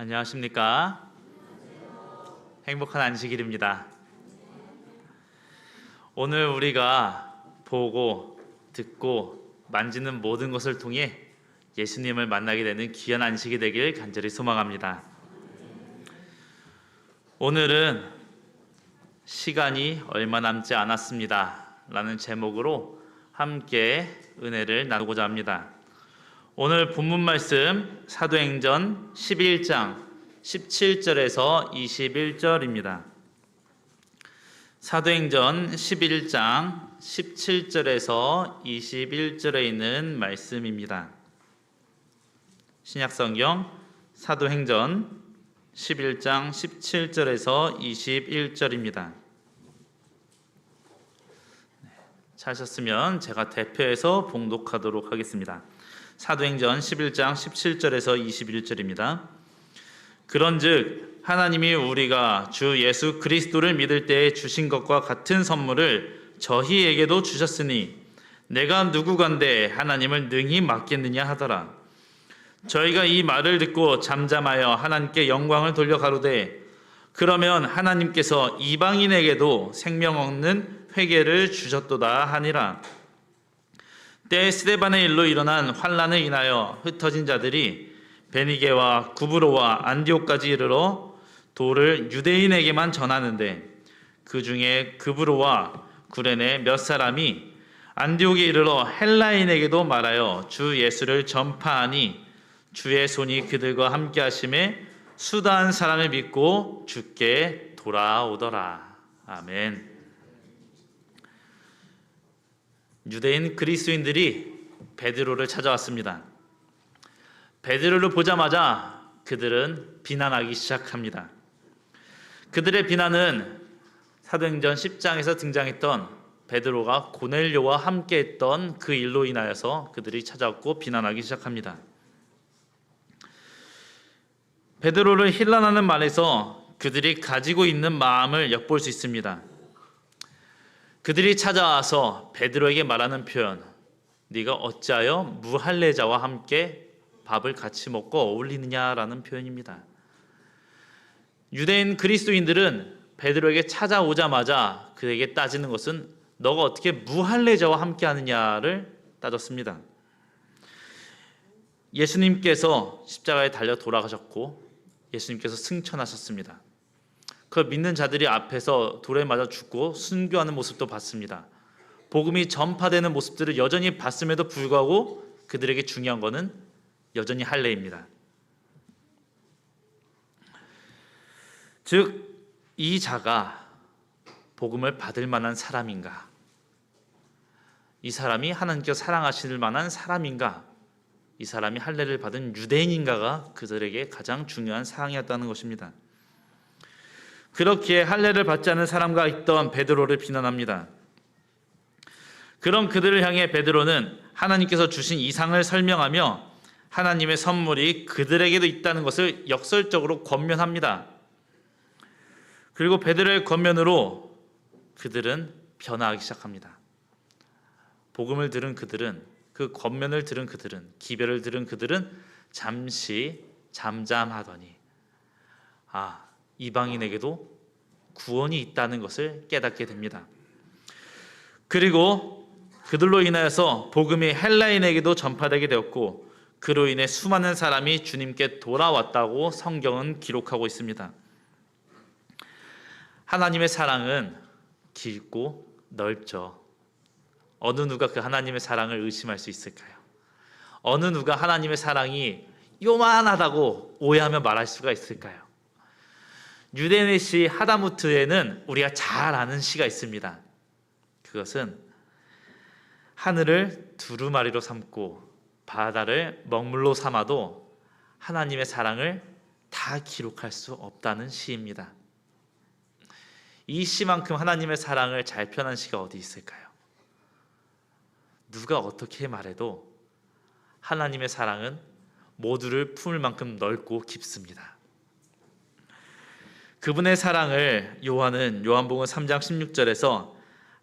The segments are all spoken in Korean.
안녕하십니까? 행복한 안식일입니다. 오늘 우리가 보고 듣고 만지는 모든 것을 통해 예수님을 만나게 되는 귀한 안식이 되길 간절히 소망합니다. 오늘은 시간이 얼마 남지 않았습니다 라는 제목으로 함께 은혜를 나누고자 합니다. 오늘 본문 말씀 사도행전 11장 17절에서 21절입니다. 사도행전 11장 17절에서 21절에 있는 말씀입니다. 신약성경 사도행전 11장 17절에서 21절입니다. 찾으셨으면 제가 대표해서 봉독하도록 하겠습니다. 사도행전 11장 17절에서 21절입니다. 그런즉 하나님이 우리가 주 예수 그리스도를 믿을 때에 주신 것과 같은 선물을 저희에게도 주셨으니 내가 누구간데 하나님을 능히 맡겠느냐 하더라. 저희가 이 말을 듣고 잠잠하여 하나님께 영광을 돌려 가로되 그러면 하나님께서 이방인에게도 생명 얻는 회개를 주셨도다 하니라. 때 스데반의 일로 일어난 환란을 인하여 흩어진 자들이 베니게와 구브로와 안디옥까지 이르러 도를 유대인에게만 전하는데 그 중에 구브로와 구레네 몇 사람이 안디옥에 이르러 헬라인에게도 말하여 주 예수를 전파하니 주의 손이 그들과 함께 하심에 수다한 사람을 믿고 주께 돌아오더라. 아멘. 유대인 그리스도인들이 베드로를 찾아왔습니다. 베드로를 보자마자 그들은 비난하기 시작합니다. 그들의 비난은 사도행전 10장에서 등장했던 베드로가 고넬료와 함께했던 그 일로 인하여서 그들이 찾아왔고 비난하기 시작합니다. 베드로를 힐난하는 말에서 그들이 가지고 있는 마음을 엿볼 수 있습니다. 그들이 찾아와서 베드로에게 말하는 표현, 네가 어찌하여 무할례자와 함께 밥을 같이 먹고 어울리느냐라는 표현입니다. 유대인 그리스도인들은 베드로에게 찾아오자마자 그에게 따지는 것은 너가 어떻게 무할례자와 함께 하느냐를 따졌습니다. 예수님께서 십자가에 달려 돌아가셨고 예수님께서 승천하셨습니다. 그걸 믿는 자들이 앞에서 돌에 맞아 죽고 순교하는 모습도 봤습니다. 복음이 전파되는 모습들을 여전히 봤음에도 불구하고 그들에게 중요한 것은 여전히 할례입니다. 즉 이 자가 복음을 받을 만한 사람인가? 이 사람이 하나님께서 사랑하실 만한 사람인가? 이 사람이 할례를 받은 유대인인가가 그들에게 가장 중요한 사항이었다는 것입니다. 그렇기에 할례를 받지 않은 사람과 있던 베드로를 비난합니다. 그런 그들을 향해 베드로는 하나님께서 주신 이상을 설명하며 하나님의 선물이 그들에게도 있다는 것을 역설적으로 권면합니다. 그리고 베드로의 권면으로 그들은 변화하기 시작합니다. 복음을 들은 그들은, 그 권면을 들은 그들은, 기별을 들은 그들은 잠시 잠잠하더니 이방인에게도 구원이 있다는 것을 깨닫게 됩니다. 그리고 그들로 인하여서 복음이 헬라인에게도 전파되게 되었고 그로 인해 수많은 사람이 주님께 돌아왔다고 성경은 기록하고 있습니다. 하나님의 사랑은 깊고 넓죠. 어느 누가 그 하나님의 사랑을 의심할 수 있을까요? 어느 누가 하나님의 사랑이 요만하다고 오해하며 말할 수가 있을까요? 유대인의 시 하다무트에는 우리가 잘 아는 시가 있습니다. 그것은 하늘을 두루마리로 삼고 바다를 먹물로 삼아도 하나님의 사랑을 다 기록할 수 없다는 시입니다. 이 시만큼 하나님의 사랑을 잘 표현한 시가 어디 있을까요? 누가 어떻게 말해도 하나님의 사랑은 모두를 품을 만큼 넓고 깊습니다. 그분의 사랑을 요한복음 3장 16절에서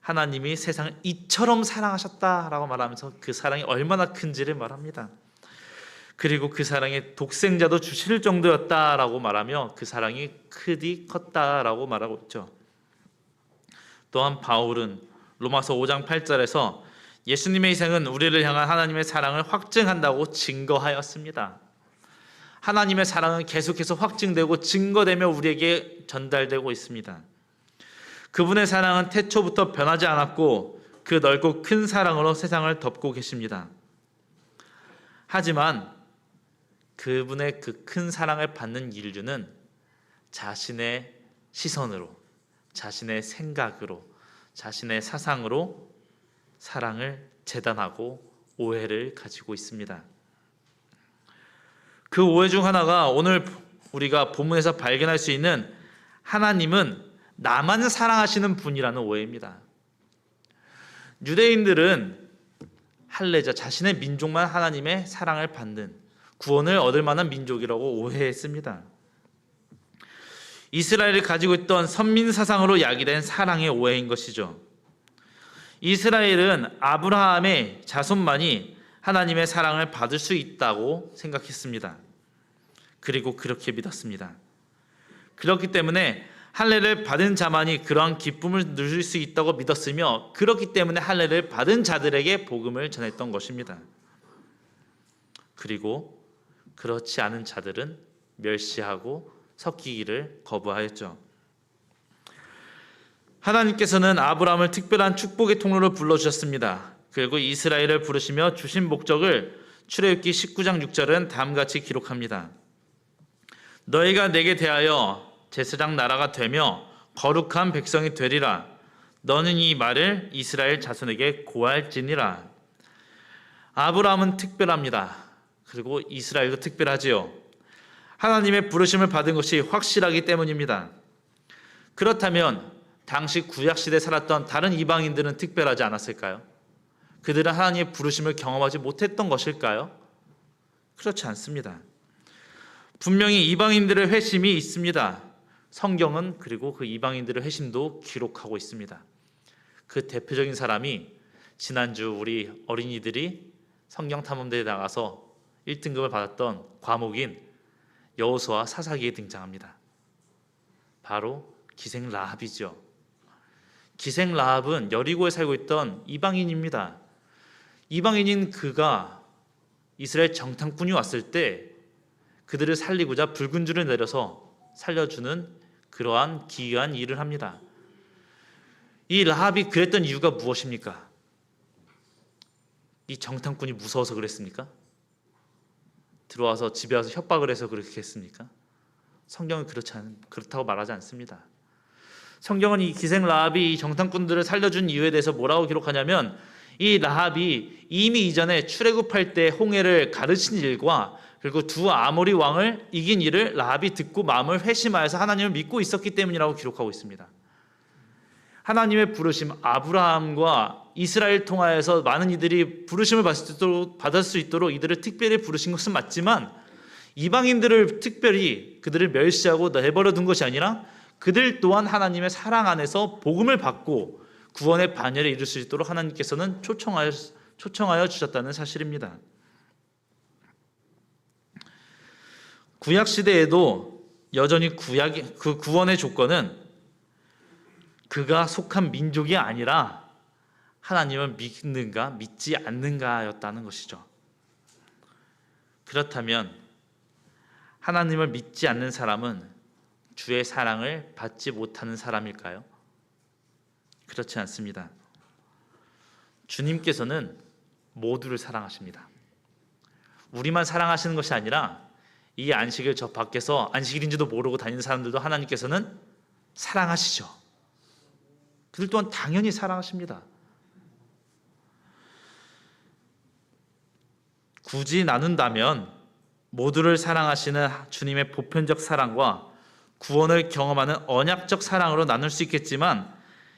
하나님이 세상을 이처럼 사랑하셨다라고 말하면서 그 사랑이 얼마나 큰지를 말합니다. 그리고 그 사랑의 독생자도 주실 정도였다라고 말하며 그 사랑이 크디 컸다라고 말하고 있죠. 또한 바울은 로마서 5장 8절에서 예수님의 희생은 우리를 향한 하나님의 사랑을 확증한다고 증거하였습니다. 하나님의 사랑은 계속해서 확증되고 증거되며 우리에게 전달되고 있습니다. 그분의 사랑은 태초부터 변하지 않았고 그 넓고 큰 사랑으로 세상을 덮고 계십니다. 하지만 그분의 그 큰 사랑을 받는 인류는 자신의 시선으로, 자신의 생각으로, 자신의 사상으로 사랑을 재단하고 오해를 가지고 있습니다. 그 오해 중 하나가 오늘 우리가 본문에서 발견할 수 있는 하나님은 나만 사랑하시는 분이라는 오해입니다. 유대인들은 할례자, 자신의 민족만 하나님의 사랑을 받는, 구원을 얻을 만한 민족이라고 오해했습니다. 이스라엘이 가지고 있던 선민 사상으로 야기된 사랑의 오해인 것이죠. 이스라엘은 아브라함의 자손만이 하나님의 사랑을 받을 수 있다고 생각했습니다. 그리고 그렇게 믿었습니다. 그렇기 때문에 할례를 받은 자만이 그러한 기쁨을 누릴 수 있다고 믿었으며, 그렇기 때문에 할례를 받은 자들에게 복음을 전했던 것입니다. 그리고 그렇지 않은 자들은 멸시하고 섞이기를 거부하였죠. 하나님께서는 아브라함을 특별한 축복의 통로로 불러주셨습니다. 그리고 이스라엘을 부르시며 주신 목적을 출애굽기 19장 6절은 다음같이 기록합니다. 너희가 내게 대하여 제사장 나라가 되며 거룩한 백성이 되리라. 너는 이 말을 이스라엘 자손에게 고할지니라. 아브라함은 특별합니다. 그리고 이스라엘도 특별하지요. 하나님의 부르심을 받은 것이 확실하기 때문입니다. 그렇다면 당시 구약시대에 살았던 다른 이방인들은 특별하지 않았을까요? 그들은 하나님의 부르심을 경험하지 못했던 것일까요? 그렇지 않습니다. 분명히 이방인들의 회심이 있습니다. 성경은 그리고 그 이방인들의 회심도 기록하고 있습니다. 그 대표적인 사람이 지난주 우리 어린이들이 성경 탐험대회에 나가서 1등급을 받았던 과목인 여호수아 사사기에 등장합니다. 바로 기생 라합이죠. 기생 라합은 여리고에 살고 있던 이방인입니다. 이방인인 그가 이스라엘 정탐꾼이 왔을 때 그들을 살리고자 붉은 줄을 내려서 살려주는 그러한 기이한 일을 합니다. 이 라합이 그랬던 이유가 무엇입니까? 이 정탐꾼이 무서워서 그랬습니까? 들어와서 집에 와서 협박을 해서 그렇게 했습니까? 성경은 그렇다고 말하지 않습니다. 성경은 이 기생 라합이 이 정탐꾼들을 살려준 이유에 대해서 뭐라고 기록하냐면, 이 라합이 이미 이전에 출애굽할 때 홍해를 가르친 일과 그리고 두 아모리 왕을 이긴 일을 라합이 듣고 마음을 회심하여서 하나님을 믿고 있었기 때문이라고 기록하고 있습니다. 하나님의 부르심, 아브라함과 이스라엘 통하여서 많은 이들이 부르심을 받을 수 있도록 이들을 특별히 부르신 것은 맞지만, 이방인들을 특별히 그들을 멸시하고 내버려 둔 것이 아니라 그들 또한 하나님의 사랑 안에서 복음을 받고 구원의 반열에 이룰 수 있도록 하나님께서는 초청하여 주셨다는 사실입니다. 구약 시대에도 여전히 그 구원의 조건은 그가 속한 민족이 아니라 하나님을 믿는가 믿지 않는가였다는 것이죠. 그렇다면 하나님을 믿지 않는 사람은 주의 사랑을 받지 못하는 사람일까요? 그렇지 않습니다. 주님께서는 모두를 사랑하십니다. 우리만 사랑하시는 것이 아니라 이 안식일 저 밖에서 안식일인지도 모르고 다니는 사람들도 하나님께서는 사랑하시죠. 그들 또한 당연히 사랑하십니다. 굳이 나눈다면 모두를 사랑하시는 주님의 보편적 사랑과 구원을 경험하는 언약적 사랑으로 나눌 수 있겠지만,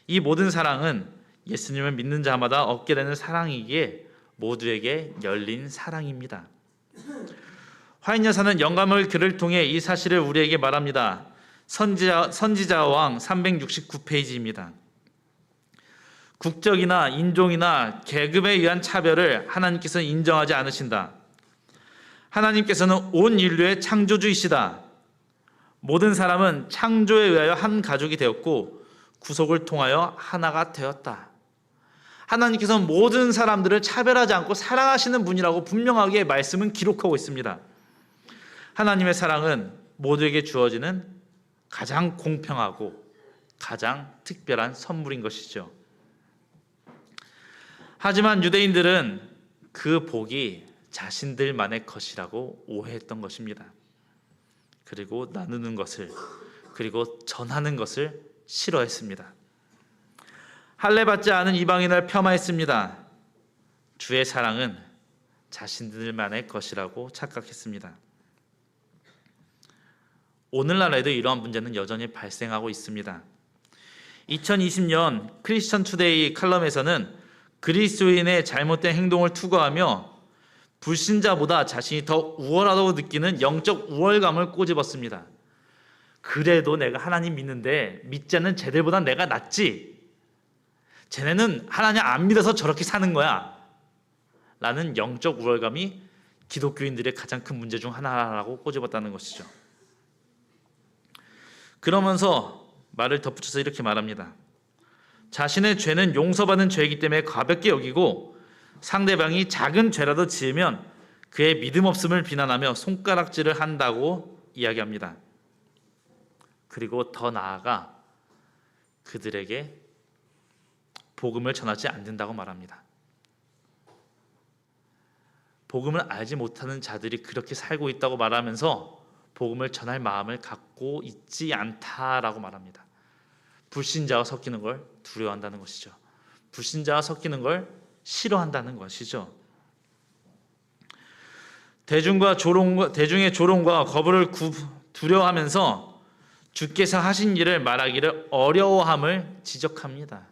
이 모든 사랑은 예수님을 믿는 자마다 얻게 되는 사랑이기에 모두에게 열린 사랑입니다. 화인여사는 영감을 글을 통해 이 사실을 우리에게 말합니다. 선지자왕 369페이지입니다. 국적이나 인종이나 계급에 의한 차별을 하나님께서 인정하지 않으신다. 하나님께서는 온 인류의 창조주이시다. 모든 사람은 창조에 의하여 한 가족이 되었고 구속을 통하여 하나가 되었다. 하나님께서는 모든 사람들을 차별하지 않고 사랑하시는 분이라고 분명하게 말씀은 기록하고 있습니다. 하나님의 사랑은 모두에게 주어지는 가장 공평하고 가장 특별한 선물인 것이죠. 하지만 유대인들은 그 복이 자신들만의 것이라고 오해했던 것입니다. 그리고 나누는 것을, 그리고 전하는 것을 싫어했습니다. 할례받지 않은 이방인을 폄하했습니다. 주의 사랑은 자신들만의 것이라고 착각했습니다. 오늘날에도 이러한 문제는 여전히 발생하고 있습니다. 2020년 크리스천 투데이 칼럼에서는 그리스도인의 잘못된 행동을 투과하며 불신자보다 자신이 더 우월하다고 느끼는 영적 우월감을 꼬집었습니다. 그래도 내가 하나님 믿는데 믿지 않는 쟤들보다 내가 낫지. 쟤네는 하나님 안 믿어서 저렇게 사는 거야. 라는 영적 우월감이 기독교인들의 가장 큰 문제 중 하나라고 꼬집었다는 것이죠. 그러면서 말을 덧붙여서 이렇게 말합니다. 자신의 죄는 용서받은 죄이기 때문에 가볍게 여기고 상대방이 작은 죄라도 지으면 그의 믿음 없음을 비난하며 손가락질을 한다고 이야기합니다. 그리고 더 나아가 그들에게 복음을 전하지 않는다고 말합니다. 복음을 알지 못하는 자들이 그렇게 살고 있다고 말하면서 복음을 전할 마음을 갖고 있지 않다라고 말합니다. 불신자와 섞이는 걸 두려워한다는 것이죠. 불신자와 섞이는 걸 싫어한다는 것이죠. 대중의 조롱과 거부를 두려워하면서 주께서 하신 일을 말하기를 어려워함을 지적합니다.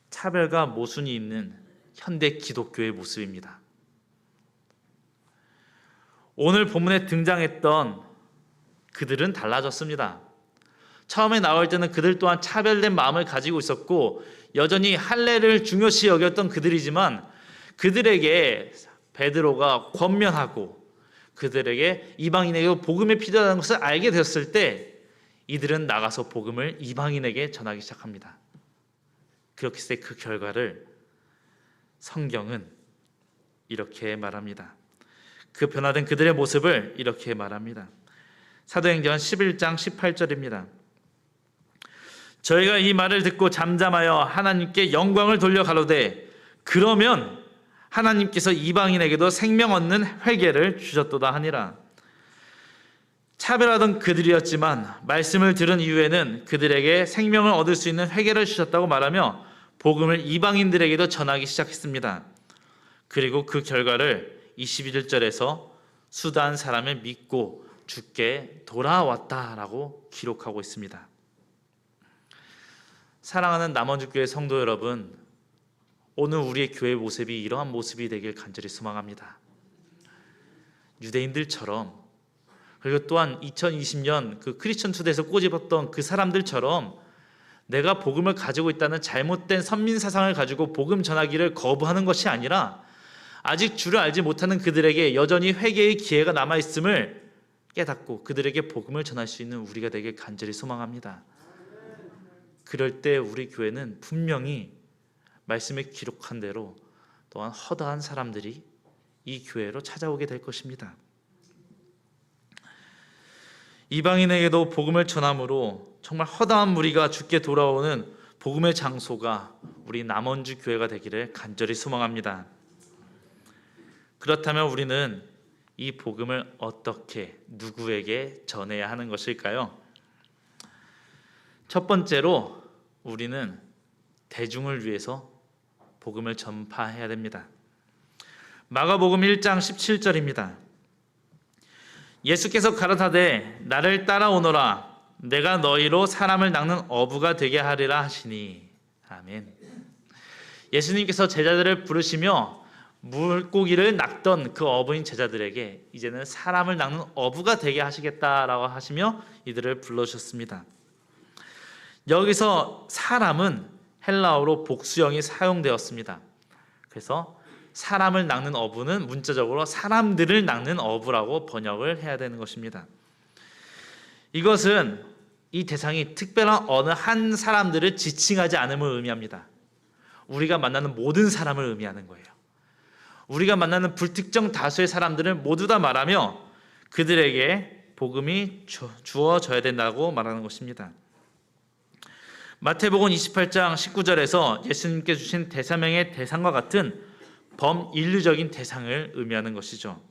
차별과 모순이 있는 현대 기독교의 모습입니다. 오늘 본문에 등장했던 그들은 달라졌습니다. 처음에 나올 때는 그들 또한 차별된 마음을 가지고 있었고 여전히 할례를 중요시 여겼던 그들이지만 그들에게 베드로가 권면하고 그들에게 이방인에게 복음이 필요하다는 것을 알게 되었을 때 이들은 나가서 복음을 이방인에게 전하기 시작합니다. 그렇게 했을 때 그 결과를 성경은 이렇게 말합니다. 그 변화된 그들의 모습을 이렇게 말합니다. 사도행전 11장 18절입니다. 저희가 이 말을 듣고 잠잠하여 하나님께 영광을 돌려 가로되 그러면 하나님께서 이방인에게도 생명 얻는 회개를 주셨도다 하니라. 차별하던 그들이었지만 말씀을 들은 이후에는 그들에게 생명을 얻을 수 있는 회개를 주셨다고 말하며 복음을 이방인들에게도 전하기 시작했습니다. 그리고 그 결과를 21절에서 수다한 사람을 믿고 주께 돌아왔다라고 기록하고 있습니다. 사랑하는 남원주교회 성도 여러분, 오늘 우리의 교회 모습이 이러한 모습이 되길 간절히 소망합니다. 유대인들처럼, 그리고 또한 2020년 그 크리스천 투데이에서 꼬집었던 그 사람들처럼 내가 복음을 가지고 있다는 잘못된 선민 사상을 가지고 복음 전하기를 거부하는 것이 아니라 아직 주를 알지 못하는 그들에게 여전히 회개의 기회가 남아있음을 깨닫고 그들에게 복음을 전할 수 있는 우리가 되길 간절히 소망합니다. 그럴 때 우리 교회는 분명히 말씀에 기록한 대로 또한 허다한 사람들이 이 교회로 찾아오게 될 것입니다. 이방인에게도 복음을 전함으로 정말 허다한 무리가 주께 돌아오는 복음의 장소가 우리 남원주 교회가 되기를 간절히 소망합니다. 그렇다면 우리는 이 복음을 어떻게 누구에게 전해야 하는 것일까요? 첫 번째로 우리는 대중을 위해서 복음을 전파해야 됩니다. 마가복음 1장 17절입니다. 예수께서 가라사대 나를 따라오너라 내가 너희로 사람을 낚는 어부가 되게 하리라 하시니. 아멘. 예수님께서 제자들을 부르시며 물고기를 낚던 그 어부인 제자들에게 이제는 사람을 낚는 어부가 되게 하시겠다라고 하시며 이들을 불러주셨습니다. 여기서 사람은 헬라어로 복수형이 사용되었습니다. 그래서 사람을 낚는 어부는 문자적으로 사람들을 낚는 어부라고 번역을 해야 되는 것입니다. 이것은 이 대상이 특별한 어느 한 사람들을 지칭하지 않음을 의미합니다. 우리가 만나는 모든 사람을 의미하는 거예요. 우리가 만나는 불특정 다수의 사람들을 모두 다 말하며 그들에게 복음이 주어져야 된다고 말하는 것입니다. 마태복음 28장 19절에서 예수님께 주신 대사명의 대상과 같은 범인류적인 대상을 의미하는 것이죠.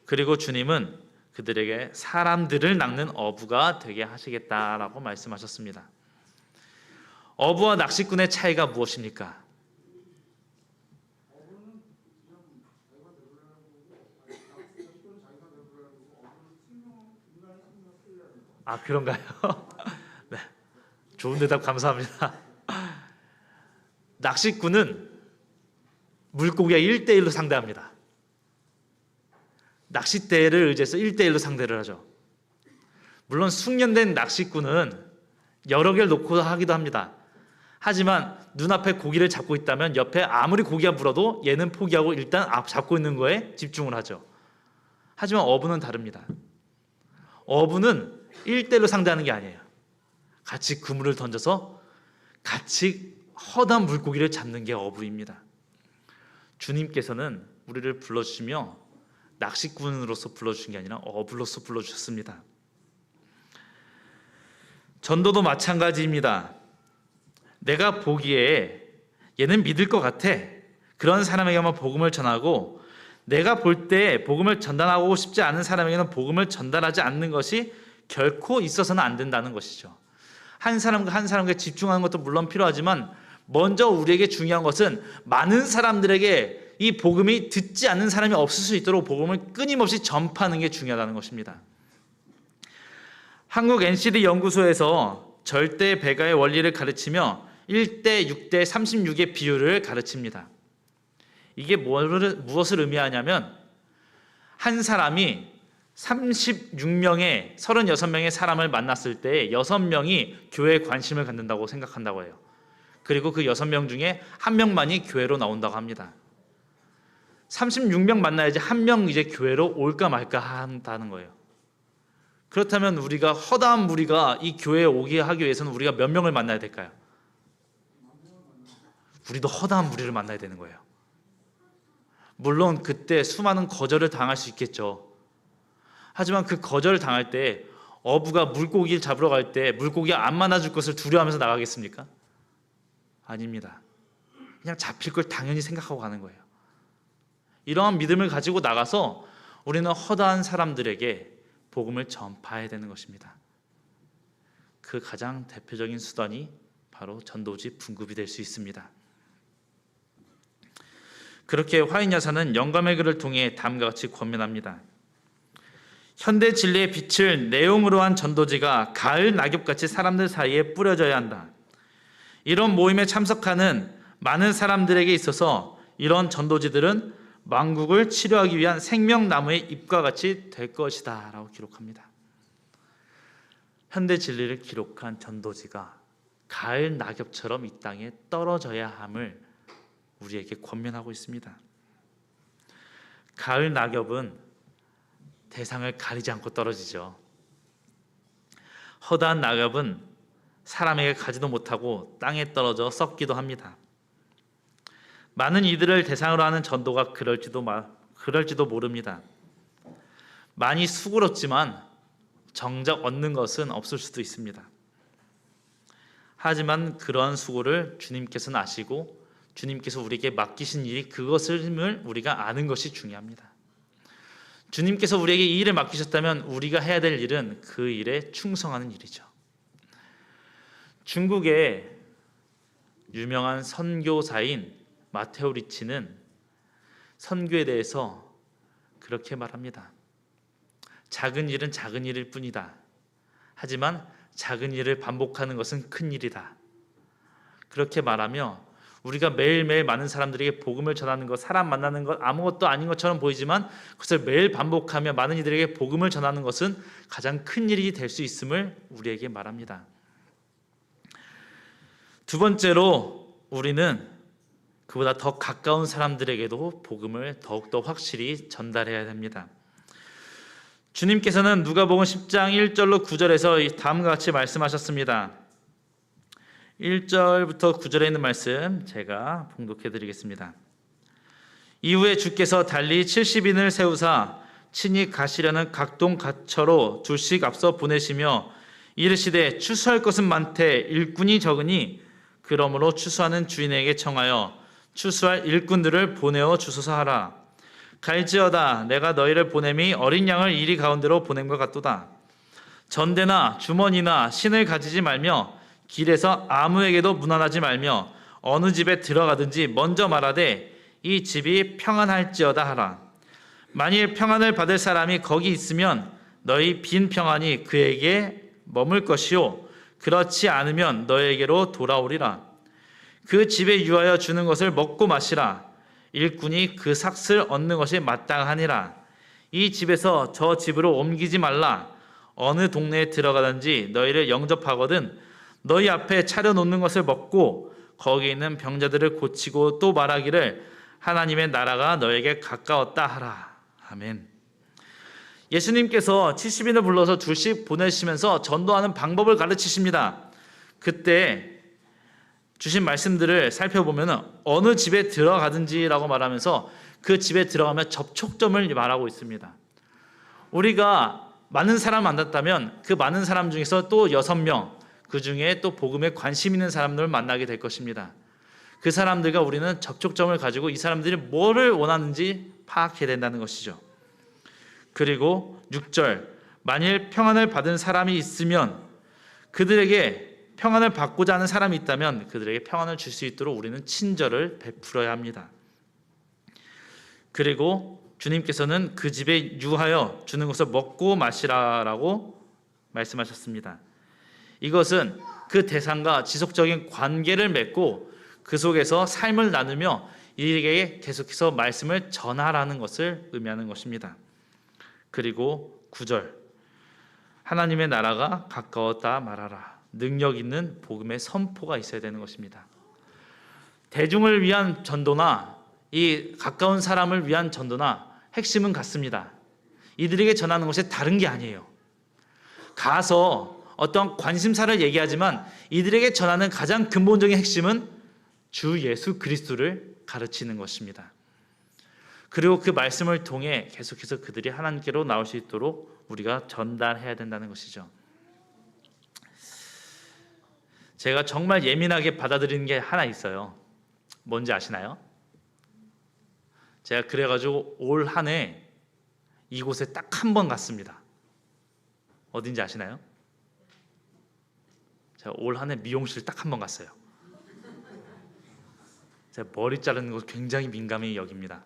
그리고 주님은 그들에게 사람들을 낚는 어부가 되게 하시겠다라고 말씀하셨습니다. 어부와 낚시꾼의 차이가 무엇입니까? 아, 그런가요? 네, 좋은 대답 감사합니다. 낚시꾼은 물고기와 1대1로 상대합니다. 낚싯대를 의지해서 1대1로 상대를 하죠. 물론 숙련된 낚시꾼은 여러 개를 놓고 하기도 합니다. 하지만 눈앞에 고기를 잡고 있다면 옆에 아무리 고기가 물어도 얘는 포기하고 일단 잡고 있는 거에 집중을 하죠. 하지만 어부는 다릅니다. 어부는 1대1로 상대하는 게 아니에요. 같이 그물을 던져서 같이 허다한 물고기를 잡는 게 어부입니다. 주님께서는 우리를 불러주시며 낚시꾼으로서 불러주신 게 아니라 어부로서 불러주셨습니다. 전도도 마찬가지입니다. 내가 보기에 얘는 믿을 것 같아. 그런 사람에게만 복음을 전하고 내가 볼 때 복음을 전달하고 싶지 않은 사람에게는 복음을 전달하지 않는 것이 결코 있어서는 안 된다는 것이죠. 한 사람과 한 사람에게 집중하는 것도 물론 필요하지만 먼저 우리에게 중요한 것은 많은 사람들에게 이 복음이 듣지 않는 사람이 없을 수 있도록 복음을 끊임없이 전파하는 게 중요하다는 것입니다. 한국 NCD 연구소에서 절대 배가의 원리를 가르치며 1대 6대 36의 비율을 가르칩니다. 이게 무엇을 의미하냐면 한 사람이 36명의 36명의 사람을 만났을 때 6명이 교회에 관심을 갖는다고 생각한다고 해요. 그리고 그 6명 중에 한 명만이 교회로 나온다고 합니다. 36명 만나야지 한 명 이제 교회로 올까 말까 한다는 거예요. 그렇다면 우리가 허다한 무리가 이 교회에 오게 하기 위해서는 우리가 몇 명을 만나야 될까요? 우리도 허다한 무리를 만나야 되는 거예요. 물론 그때 수많은 거절을 당할 수 있겠죠. 하지만 그 거절을 당할 때 어부가 물고기를 잡으러 갈 때 물고기가 안 만나줄 것을 두려워하면서 나가겠습니까? 아닙니다. 그냥 잡힐 걸 당연히 생각하고 가는 거예요. 이러한 믿음을 가지고 나가서 우리는 허다한 사람들에게 복음을 전파해야 되는 것입니다. 그 가장 대표적인 수단이 바로 전도지 분급이 될 수 있습니다. 그렇게 화인 여사는 영감의 글을 통해 다음과 같이 권면합니다. 현대 진리의 빛을 내용으로 한 전도지가 가을 낙엽같이 사람들 사이에 뿌려져야 한다. 이런 모임에 참석하는 많은 사람들에게 있어서 이런 전도지들은 만국을 치료하기 위한 생명나무의 잎과 같이 될 것이다 라고 기록합니다. 현대 진리를 기록한 전도지가 가을 낙엽처럼 이 땅에 떨어져야 함을 우리에게 권면하고 있습니다. 가을 낙엽은 대상을 가리지 않고 떨어지죠. 허다한 낙엽은 사람에게 가지도 못하고 땅에 떨어져 썩기도 합니다. 많은 이들을 대상으로 하는 전도가 그럴지도 모릅니다. 많이 수고롭지만 정작 얻는 것은 없을 수도 있습니다. 하지만 그러한 수고를 주님께서는 아시고 주님께서 우리에게 맡기신 일이 그것을 우리가 아는 것이 중요합니다. 주님께서 우리에게 이 일을 맡기셨다면 우리가 해야 될 일은 그 일에 충성하는 일이죠. 중국의 유명한 선교사인 마테오 리치는 선교에 대해서 그렇게 말합니다. 작은 일은 작은 일일 뿐이다. 하지만 작은 일을 반복하는 것은 큰 일이다. 그렇게 말하며 우리가 매일매일 많은 사람들에게 복음을 전하는 것, 사람 만나는 것 아무것도 아닌 것처럼 보이지만 그것을 매일 반복하며 많은 이들에게 복음을 전하는 것은 가장 큰 일이 될 수 있음을 우리에게 말합니다. 두 번째로 우리는 그보다 더 가까운 사람들에게도 복음을 더욱더 확실히 전달해야 됩니다. 주님께서는 누가복음 10장 1절로 9절에서 다음과 같이 말씀하셨습니다. 1절부터 9절에 있는 말씀 제가 봉독해 드리겠습니다. 이후에 주께서 달리 70인을 세우사 친히 가시려는 각동 각처로 둘씩 앞서 보내시며 이르시되 추수할 것은 많되 일꾼이 적으니 그러므로 추수하는 주인에게 청하여 추수할 일꾼들을 보내어 주소서 하라. 갈지어다 내가 너희를 보냄이 어린 양을 이리 가운데로 보냄과 같도다. 전대나 주머니나 신을 가지지 말며 길에서 아무에게도 문안하지 말며 어느 집에 들어가든지 먼저 말하되 이 집이 평안할지어다 하라. 만일 평안을 받을 사람이 거기 있으면 너희 빈 평안이 그에게 머물 것이요 그렇지 않으면 너에게로 돌아오리라. 그 집에 유하여 주는 것을 먹고 마시라. 일꾼이 그 삭을 얻는 것이 마땅하니라. 이 집에서 저 집으로 옮기지 말라. 어느 동네에 들어가든지 너희를 영접하거든 너희 앞에 차려놓는 것을 먹고 거기 있는 병자들을 고치고 또 말하기를 하나님의 나라가 너에게 가까웠다 하라. 아멘. 예수님께서 70인을 불러서 둘씩 보내시면서 전도하는 방법을 가르치십니다. 그때 주신 말씀들을 살펴보면 어느 집에 들어가든지라고 말하면서 그 집에 들어가면 접촉점을 말하고 있습니다. 우리가 많은 사람 만났다면 그 많은 사람 중에서 또 6명, 그 중에 또 복음에 관심 있는 사람들을 만나게 될 것입니다. 그 사람들과 우리는 접촉점을 가지고 이 사람들이 뭐를 원하는지 파악해야 된다는 것이죠. 그리고 6절, 만일 평안을 받은 사람이 있으면 그들에게 평안을 받고자 하는 사람이 있다면 그들에게 평안을 줄 수 있도록 우리는 친절을 베풀어야 합니다. 그리고 주님께서는 그 집에 유하여 주는 것을 먹고 마시라라고 말씀하셨습니다. 이것은 그 대상과 지속적인 관계를 맺고 그 속에서 삶을 나누며 이에게 계속해서 말씀을 전하라는 것을 의미하는 것입니다. 그리고 9절, 하나님의 나라가 가까웠다 말하라. 능력 있는 복음의 선포가 있어야 되는 것입니다. 대중을 위한 전도나 이 가까운 사람을 위한 전도나 핵심은 같습니다. 이들에게 전하는 것이 다른 게 아니에요. 가서 어떤 관심사를 얘기하지만 이들에게 전하는 가장 근본적인 핵심은 주 예수 그리스도를 가르치는 것입니다. 그리고 그 말씀을 통해 계속해서 그들이 하나님께로 나올 수 있도록 우리가 전달해야 된다는 것이죠. 제가 정말 예민하게 받아들이는 게 하나 있어요. 뭔지 아시나요? 제가 그래가지고 올 한 해 이곳에 딱 한 번 갔습니다. 어딘지 아시나요? 제가 올 한 해 미용실 딱 한 번 갔어요. 제가 머리 자르는 거 굉장히 민감히 여깁니다.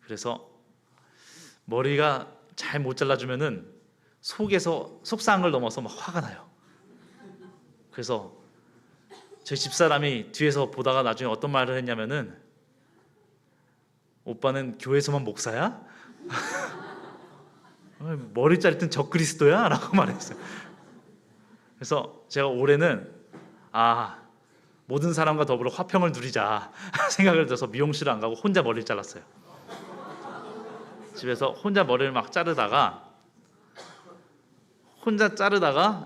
그래서 머리가 잘 못 잘라주면은 속에서 속상한 걸 넘어서 막 화가 나요. 그래서 저희 집사람이 뒤에서 보다가 나중에 어떤 말을 했냐면은 오빠는 교회에서만 목사야? 머리 자를 땐 적그리스도야? 라고 말했어요. 그래서 제가 올해는 모든 사람과 더불어 화평을 누리자 생각을 들어서 미용실을 안 가고 혼자 머리를 잘랐어요. 집에서 혼자 머리를 막 자르다가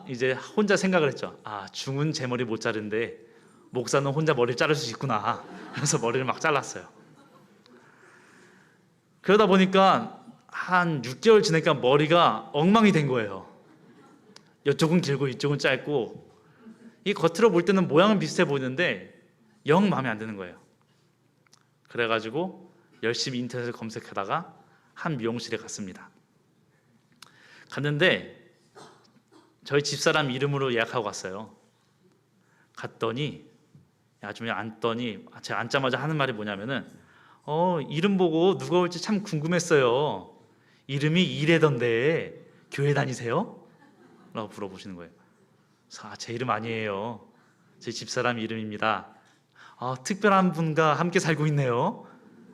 이제 혼자 생각을 했죠. 중은 제 머리 못 자르는데 목사는 혼자 머리를 자를 수 있구나. 그래서 머리를 막 잘랐어요. 그러다 보니까 한 6개월 지나니까 머리가 엉망이 된 거예요. 이쪽은 길고 이쪽은 짧고 이 겉으로 볼 때는 모양은 비슷해 보이는데 영 마음에 안 드는 거예요. 그래가지고 열심히 인터넷을 검색하다가 한 미용실에 갔습니다. 갔는데 저희 집사람 이름으로 예약하고 갔어요. 갔더니 나중에 앉더니 제가 앉자마자 하는 말이 뭐냐면은 이름 보고 누가 올지 참 궁금했어요. 이름이 이래던데 교회 다니세요? 라고 물어보시는 거예요. 그래서 제 이름 아니에요. 제 집사람 이름입니다. 특별한 분과 함께 살고 있네요.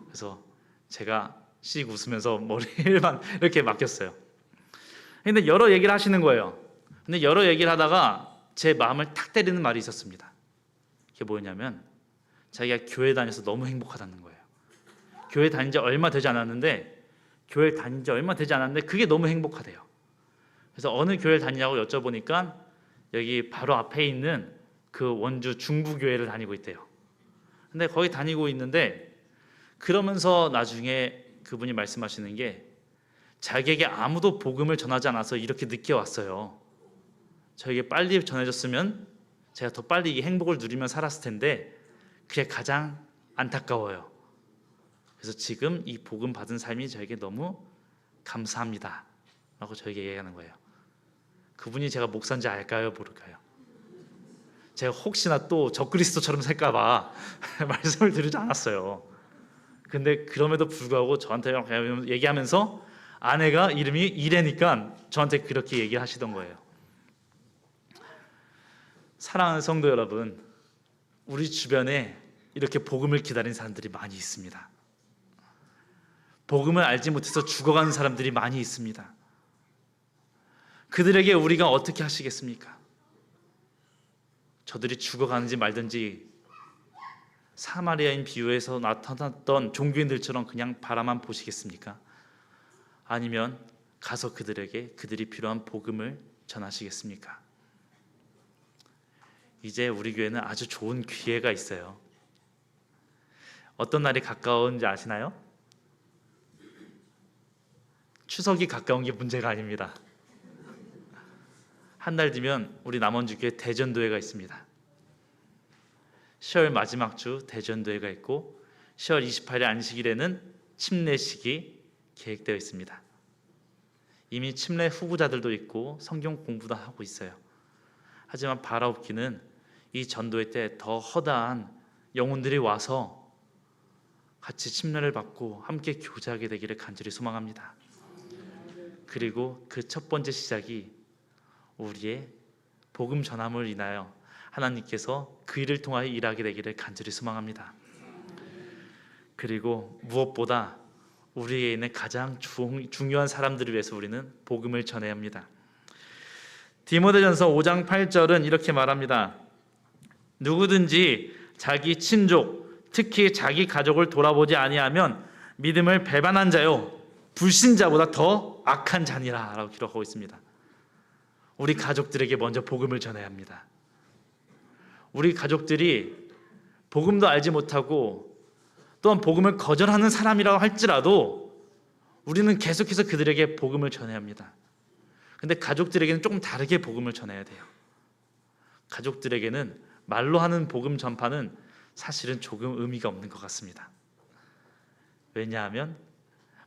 그래서 제가 씩 웃으면서 머리를만 이렇게 맡겼어요. 근데 여러 얘기를 하시는 거예요. 근데 여러 얘기를 하다가 제 마음을 탁 때리는 말이 있었습니다. 그게 뭐였냐면 자기가 교회 다녀서 너무 행복하다는 거예요. 교회 다닌 지 얼마 되지 않았는데 그게 너무 행복하대요. 그래서 어느 교회를 다니냐고 여쭤보니까 여기 바로 앞에 있는 그 원주 중부교회를 다니고 있대요. 근데 거기 다니고 있는데 그러면서 나중에 그분이 말씀하시는 게 자기에게 아무도 복음을 전하지 않아서 이렇게 늦게 왔어요. 저에게 빨리 전해졌으면 제가 더 빨리 이 행복을 누리며 살았을 텐데 그게 가장 안타까워요. 그래서 지금 이 복음 받은 삶이 저에게 너무 감사합니다 라고 저에게 얘기하는 거예요. 그분이 제가 목사인지 알까요? 모를까요? 제가 혹시나 또 적그리스도처럼 살까 봐 말씀을 드리지 않았어요. 근데 그럼에도 불구하고 저한테 얘기하면서 아내가 이름이 이래니까 저한테 그렇게 얘기하시던 거예요. 사랑하는 성도 여러분, 우리 주변에 이렇게 복음을 기다리는 사람들이 많이 있습니다. 복음을 알지 못해서 죽어가는 사람들이 많이 있습니다. 그들에게 우리가 어떻게 하시겠습니까? 저들이 죽어가는지 말든지 사마리아인 비유에서 나타났던 종교인들처럼 그냥 바라만 보시겠습니까? 아니면 가서 그들에게 그들이 필요한 복음을 전하시겠습니까? 이제 우리 교회는 아주 좋은 기회가 있어요. 어떤 날이 가까운지 아시나요? 추석이 가까운 게 문제가 아닙니다. 한 달 뒤면 우리 남원주교회 대전도회가 있습니다. 10월 마지막 주 대전도회가 있고 10월 28일 안식일에는 침례식이 계획되어 있습니다. 이미 침례 후보자들도 있고 성경 공부도 하고 있어요. 하지만 바라옵기는 이 전도회 때 더 허다한 영혼들이 와서 같이 침례를 받고 함께 교제하게 되기를 간절히 소망합니다. 그리고 그 첫 번째 시작이 우리의 복음 전함을 인하여 하나님께서 그 일을 통하여 일하게 되기를 간절히 소망합니다. 그리고 무엇보다 우리에 있는 가장 중요한 사람들을 위해서 우리는 복음을 전해야 합니다. 디모데전서 5장 8절은 이렇게 말합니다. 누구든지 자기 친족, 특히 자기 가족을 돌아보지 아니하면 믿음을 배반한 자요 불신자보다 더 악한 자니라 라고 기록하고 있습니다. 우리 가족들에게 먼저 복음을 전해야 합니다. 우리 가족들이 복음도 알지 못하고 또한 복음을 거절하는 사람이라고 할지라도 우리는 계속해서 그들에게 복음을 전해야 합니다. 근데 가족들에게는 조금 다르게 복음을 전해야 돼요. 가족들에게는 말로 하는 복음 전파는 사실은 조금 의미가 없는 것 같습니다. 왜냐하면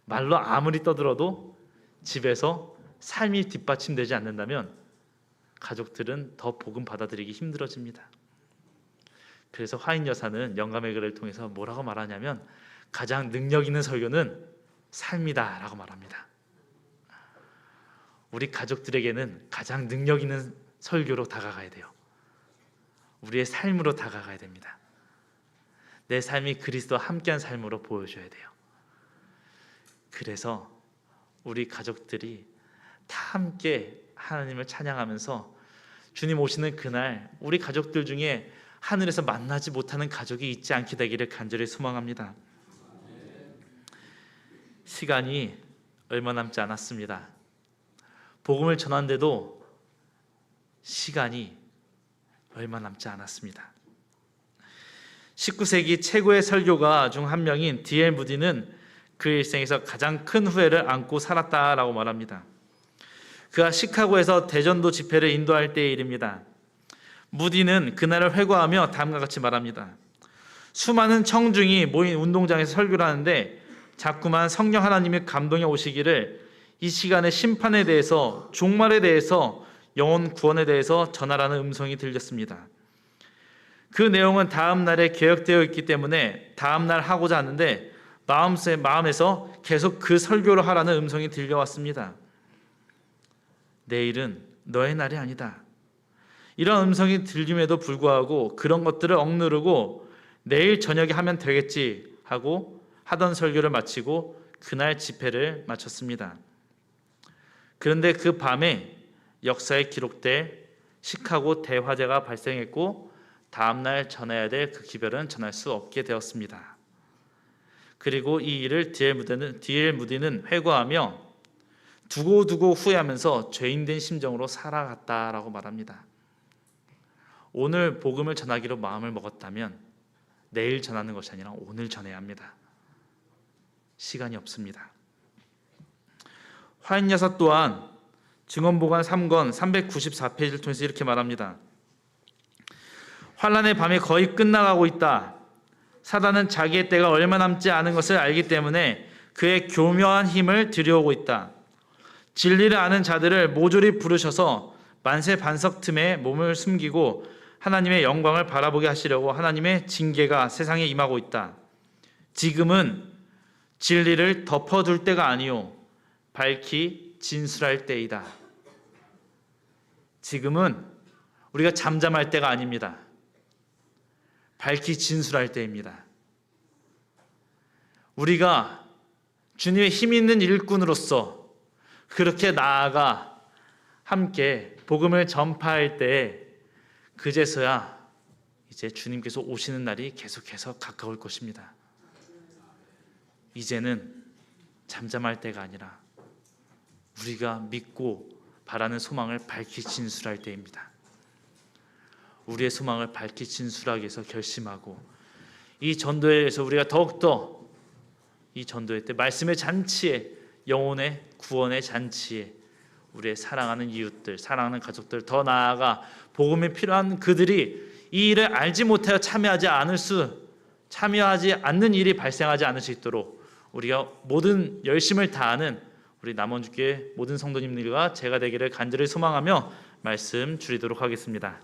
말로 아무리 떠들어도 집에서 삶이 뒷받침되지 않는다면 가족들은 더 복음 받아들이기 힘들어집니다. 그래서 화인 여사는 영감의 글을 통해서 뭐라고 말하냐면 가장 능력 있는 설교는 삶이다 라고 말합니다. 우리 가족들에게는 가장 능력 있는 설교로 다가가야 돼요. 우리의 삶으로 다가가야 됩니다. 내 삶이 그리스도와 함께한 삶으로 보여줘야 돼요. 그래서 우리 가족들이 다 함께 하나님을 찬양하면서 주님 오시는 그날 우리 가족들 중에 하늘에서 만나지 못하는 가족이 있지 않게 되기를 간절히 소망합니다. 시간이 얼마 남지 않았습니다. 복음을 전하는데도 시간이 얼마 남지 않았습니다. 19세기 최고의 설교가 중 한 명인 D.L. 무디는 그의 일생에서 가장 큰 후회를 안고 살았다라고 말합니다. 그가 시카고에서 대전도 집회를 인도할 때의 일입니다. 무디는 그날을 회고하며 다음과 같이 말합니다. 수많은 청중이 모인 운동장에서 설교를 하는데 자꾸만 성령 하나님의 감동이 오시기를 이 시간의 심판에 대해서, 종말에 대해서, 영혼 구원에 대해서 전하라는 음성이 들렸습니다. 그 내용은 다음 날에 계획되어 있기 때문에 다음 날 하고자 하는데 마음에서 계속 그 설교를 하라는 음성이 들려왔습니다. 내일은 너의 날이 아니다. 이런 음성이 들림에도 불구하고 그런 것들을 억누르고 내일 저녁에 하면 되겠지 하고 하던 설교를 마치고 그날 집회를 마쳤습니다. 그런데 그 밤에 역사에 기록될 시카고 대화재가 발생했고 다음날 전해야 될 그 기별은 전할 수 없게 되었습니다. 그리고 이 일을 D.L. 무디는 회고하며 두고두고 후회하면서 죄인된 심정으로 살아갔다라고 말합니다. 오늘 복음을 전하기로 마음을 먹었다면 내일 전하는 것이 아니라 오늘 전해야 합니다. 시간이 없습니다. 화인여사 또한 증언보관 3권 394페이지를 통해서 이렇게 말합니다. 환난의 밤이 거의 끝나가고 있다. 사단은 자기의 때가 얼마 남지 않은 것을 알기 때문에 그의 교묘한 힘을 들여오고 있다. 진리를 아는 자들을 모조리 부르셔서 만세 반석 틈에 몸을 숨기고 하나님의 영광을 바라보게 하시려고 하나님의 징계가 세상에 임하고 있다. 지금은 진리를 덮어둘 때가 아니요 밝히 진술할 때이다. 지금은 우리가 잠잠할 때가 아닙니다. 밝히 진술할 때입니다. 우리가 주님의 힘 있는 일꾼으로서 그렇게 나아가 함께 복음을 전파할 때 그제서야 이제 주님께서 오시는 날이 계속해서 가까울 것입니다. 이제는 잠잠할 때가 아니라 우리가 믿고 바라는 소망을 밝히 진술할 때입니다. 우리의 소망을 밝히 진술하기 위해서 결심하고 이 전도회에서 우리가 더욱더 이 전도회 때 말씀의 잔치에 영혼의 구원의 잔치에 우리의 사랑하는 이웃들, 사랑하는 가족들 더 나아가 복음이 필요한 그들이 이 일을 알지 못하여 참여하지 않는 일이 발생하지 않을 수 있도록 우리가 모든 열심을 다하는 우리 남원주교회 모든 성도님들과 제가 되기를 간절히 소망하며 말씀 줄이도록 하겠습니다.